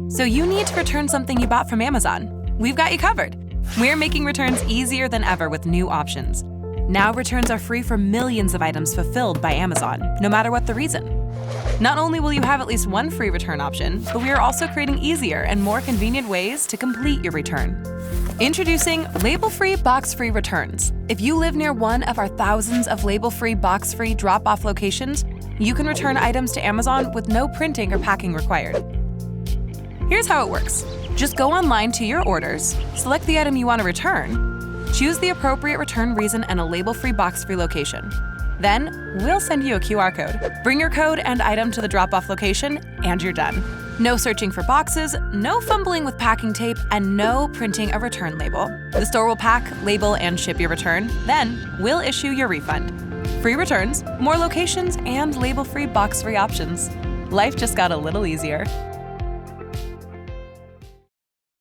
So you need to return something you bought from Amazon. We've got you covered. We're making returns easier than ever with new options. Now returns are free for millions of items fulfilled by Amazon, no matter what the reason. Not only will you have at least one free return option, but we are also creating easier and more convenient ways to complete your return. Introducing label-free, box-free returns. If you live near one of our thousands of label-free, box-free drop-off locations, you can return items to Amazon with no printing or packing required. Here's how it works. Just go online to your orders, select the item you want to return, choose the appropriate return reason and a label-free, box-free location. Then, we'll send you a QR code. Bring your code and item to the drop-off location, and you're done. No searching for boxes, no fumbling with packing tape, and no printing a return label. The store will pack, label, and ship your return. Then, we'll issue your refund. Free returns, more locations, and label-free, box-free options. Life just got a little easier.